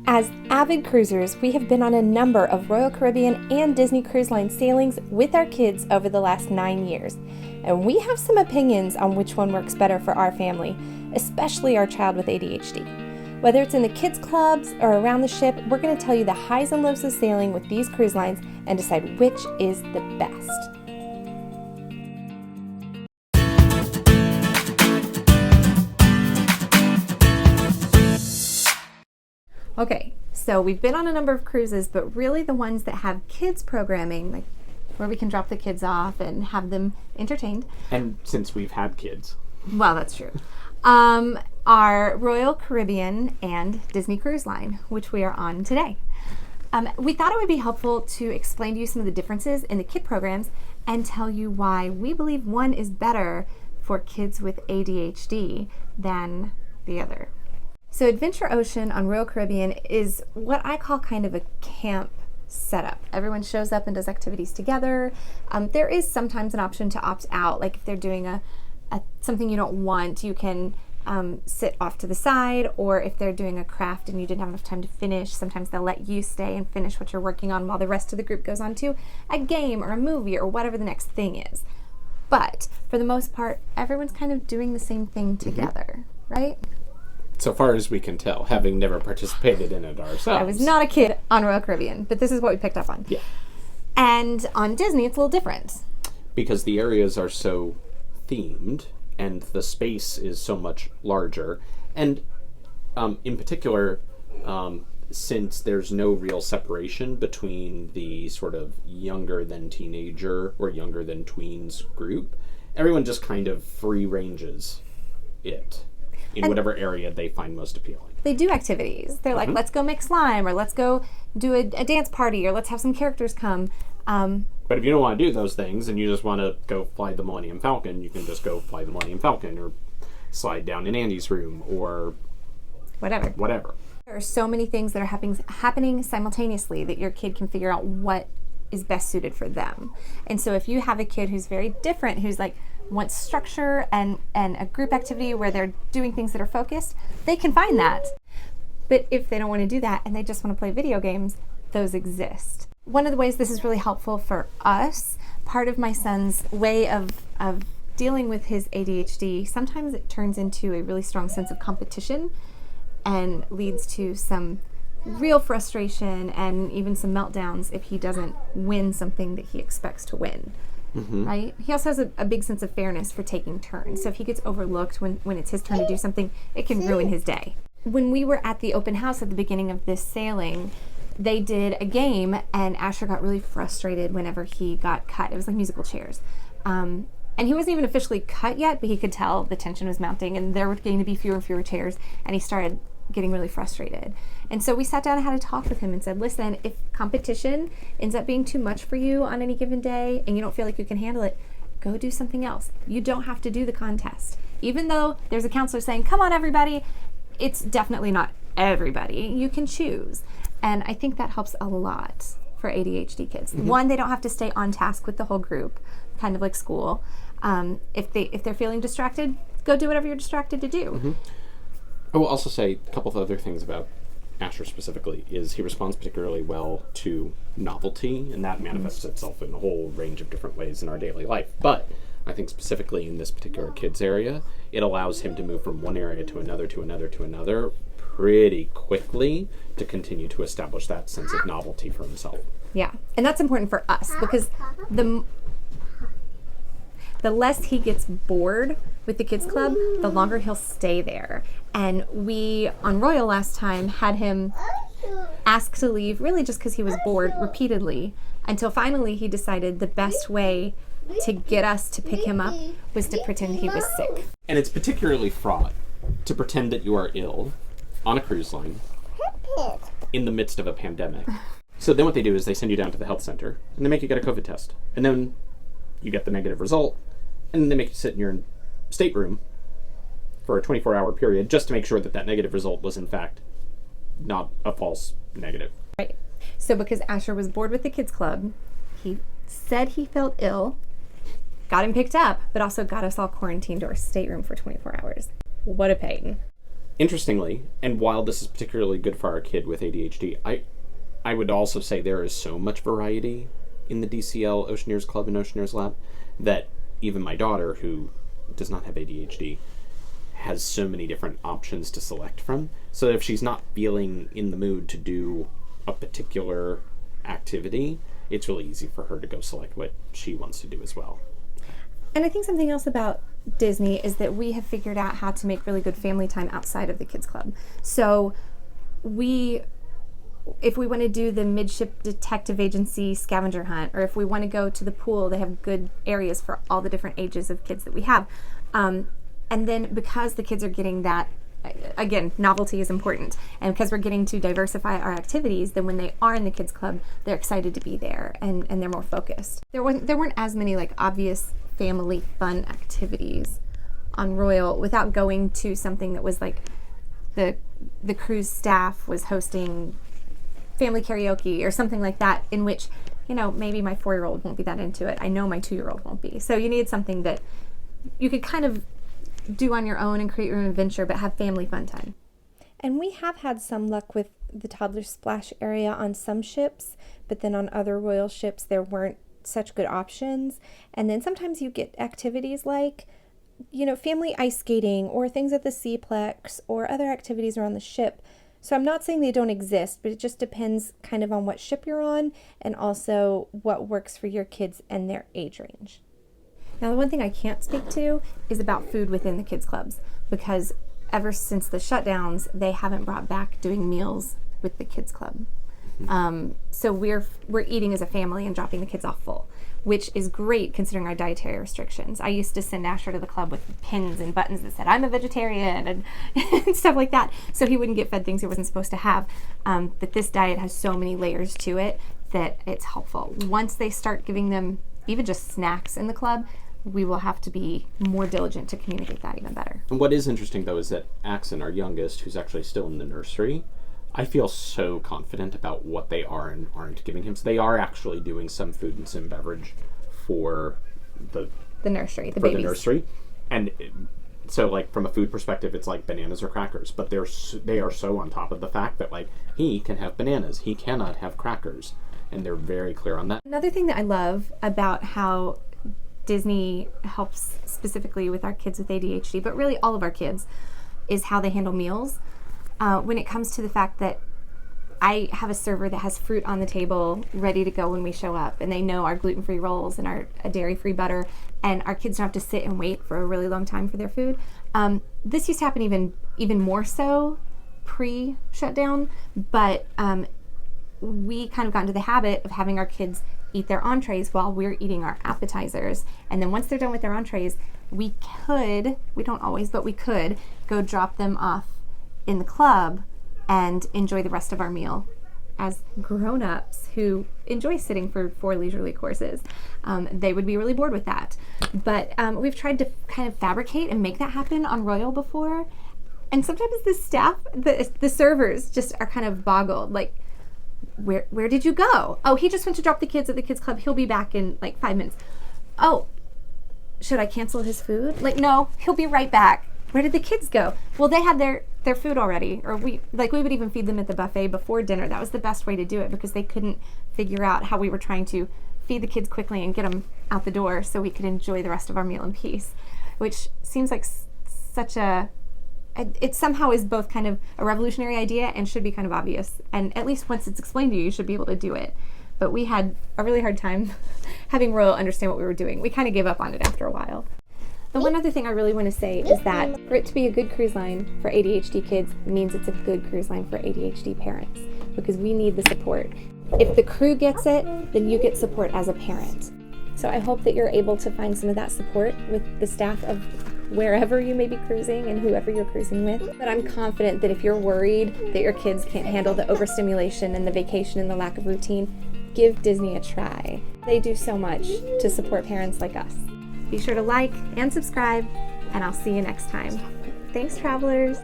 As avid cruisers, we have been on a number of Royal Caribbean and Disney Cruise Line sailings with our kids over the last 9 years, and we have some opinions on which one works better for our family, especially our child with ADHD. Whether it's in the kids' clubs or around the ship, we're going to tell you the highs and lows of sailing with these cruise lines and decide which is the best. Okay, so we've been on a number of cruises, but really the ones that have kids programming, like where we can drop the kids off and have them entertained. And since we've had kids. Well, that's true. Are Royal Caribbean and Disney Cruise Line, which we are on today. We thought it would be helpful to explain to you some of the differences in the kid programs and tell you why we believe one is better for kids with ADHD than the other. So Adventure Ocean on Royal Caribbean is what I call kind of a camp setup. Everyone shows up and does activities together. There is sometimes an option to opt out, like if they're doing something you don't want, you can sit off to the side, or if they're doing a craft and you didn't have enough time to finish, sometimes they'll let you stay and finish what you're working on while the rest of the group goes on to a game or a movie or whatever the next thing is. But for the most part, everyone's kind of doing the same thing together, right? So far as we can tell, having never participated in it ourselves. I was not a kid on Royal Caribbean, but this is what we picked up on. Yeah. And on Disney, it's a little different. Because the areas are so themed and the space is so much larger. And in particular, since there's no real separation between the sort of younger than teenager or younger than tweens group, everyone just kind of free ranges it in whatever area they find most appealing. They do activities. They're like, let's go make slime, or let's go do a dance party, or let's have some characters come. But if you don't want to do those things and you just want to go fly the Millennium Falcon, you can just go fly the Millennium Falcon or slide down in Andy's room or whatever. There are so many things that are happening simultaneously that your kid can figure out what is best suited for them. And so if you have a kid who's very different, who's like wants structure and a group activity where they're doing things that are focused, they can find that. But if they don't want to do that and they just want to play video games, those exist. One of the ways this is really helpful for us, part of my son's way of dealing with his ADHD, sometimes it turns into a really strong sense of competition and leads to some real frustration and even some meltdowns if he doesn't win something that he expects to win. Right? He also has a big sense of fairness for taking turns. So if he gets overlooked when it's his turn to do something, it can ruin his day. When we were at the open house at the beginning of this sailing, they did a game and Asher got really frustrated whenever he got cut. It was like musical chairs. And he wasn't even officially cut yet, but he could tell the tension was mounting and there were going to be fewer and fewer chairs, and he started getting really frustrated. And so we sat down and had a talk with him and said, listen, if competition ends up being too much for you on any given day and you don't feel like you can handle it, go do something else. You don't have to do the contest. Even though there's a counselor saying, come on everybody, it's definitely not everybody. You can choose. And I think that helps a lot for ADHD kids. One, they don't have to stay on task with the whole group, kind of like school. If they're feeling distracted, go do whatever you're distracted to do. I will also say a couple of other things about Asher specifically is he responds particularly well to novelty, and that manifests itself in a whole range of different ways in our daily life. But I think specifically in this particular kids area, it allows him to move from one area to another to another to another pretty quickly to continue to establish that sense of novelty for himself. Yeah, and that's important for us because the less he gets bored with the kids club, the longer he'll stay there. And we, on Royal last time, had him ask to leave really just because he was bored repeatedly, until finally he decided the best way to get us to pick him up was to pretend he was sick. And it's particularly fraught to pretend that you are ill on a cruise line in the midst of a pandemic. So then what they do is they send you down to the health center and they make you get a COVID test. And then you get the negative result, and then they make you sit in your stateroom for a 24-hour period just to make sure that that negative result was in fact not a false negative. Right. So because Asher was bored with the kids club, he said he felt ill, got him picked up, but also got us all quarantined to our stateroom for 24 hours. What a pain. interestingly, and while this is particularly good for our kid with ADHD, I would also say there is so much variety in the DCL Oceaneers Club and Oceaneers Lab that even my daughter, who does not have ADHD, has so many different options to select from. So if she's not feeling in the mood to do a particular activity, it's really easy for her to go select what she wants to do as well. And I think something else about Disney is that we have figured out how to make really good family time outside of the kids club. So if we want to do the midship detective agency scavenger hunt, or if we want to go to the pool, they have good areas for all the different ages of kids that we have. And then because the kids are getting that, again, novelty is important, and because we're getting to diversify our activities, then when they are in the kids club, they're excited to be there and they're more focused. There weren't as many like obvious family fun activities on Royal without going to something that was like the cruise staff was hosting family karaoke or something like that, in which, maybe my 4-year-old won't be that into it. I know my 2-year-old won't be. So you need something that you could kind of do on your own and create your own adventure, but have family fun time. And we have had some luck with the toddler splash area on some ships, but then on other Royal ships there weren't such good options. And then sometimes you get activities like, family ice skating or things at the Seaplex or other activities around the ship. So I'm not saying they don't exist, but it just depends kind of on what ship you're on and also what works for your kids and their age range. Now, the one thing I can't speak to is about food within the kids clubs, because ever since the shutdowns, they haven't brought back doing meals with the kids club. So we're eating as a family and dropping the kids off full, which is great considering our dietary restrictions. I used to send Asher to the club with pins and buttons that said, I'm a vegetarian, and stuff like that, so he wouldn't get fed things he wasn't supposed to have. But this diet has so many layers to it that it's helpful. Once they start giving them even just snacks in the club, we will have to be more diligent to communicate that even better. And what is interesting, though, is that Axon, our youngest, who's actually still in the nursery, I feel so confident about what they are and aren't giving him. So they are actually doing some food and some beverage for the nursery, the babies. babies. The nursery. And so, like, from a food perspective, it's like bananas or crackers. But they are so on top of the fact that, like, he can have bananas. He cannot have crackers. And they're very clear on that. Another thing that I love about how Disney helps specifically with our kids with ADHD, but really all of our kids, is how they handle meals. When it comes to the fact that I have a server that has fruit on the table ready to go when we show up, and they know our gluten-free rolls and our dairy-free butter, and our kids don't have to sit and wait for a really long time for their food. This used to happen even more so pre-shutdown, but we kind of got into the habit of having our kids eat their entrees while we're eating our appetizers. And then once they're done with their entrees, we don't always, but we could go drop them off in the club and enjoy the rest of our meal as grown-ups who enjoy sitting for 4 leisurely courses. They would be really bored with that. But we've tried to kind of fabricate and make that happen on Royal before. And sometimes the staff, the servers just are kind of boggled, like, where did you go? Oh, he just went to drop the kids at the kids club. He'll be back in like 5 minutes. Oh, should I cancel his food? Like, no, he'll be right back. Where did the kids go? Well, they had their food already, or we would even feed them at the buffet before dinner. That was the best way to do it because they couldn't figure out how we were trying to feed the kids quickly and get them out the door so we could enjoy the rest of our meal in peace, which seems like it somehow is both kind of a revolutionary idea and should be kind of obvious. And at least once it's explained to you, you should be able to do it. But we had a really hard time having Royal understand what we were doing. We kind of gave up on it after a while. The one other thing I really want to say is that for it to be a good cruise line for ADHD kids means it's a good cruise line for ADHD parents, because we need the support. If the crew gets it, then you get support as a parent. So I hope that you're able to find some of that support with the staff of wherever you may be cruising and whoever you're cruising with. But I'm confident that if you're worried that your kids can't handle the overstimulation and the vacation and the lack of routine, give Disney a try. They do so much to support parents like us. Be sure to like and subscribe, and I'll see you next time. Thanks, travelers.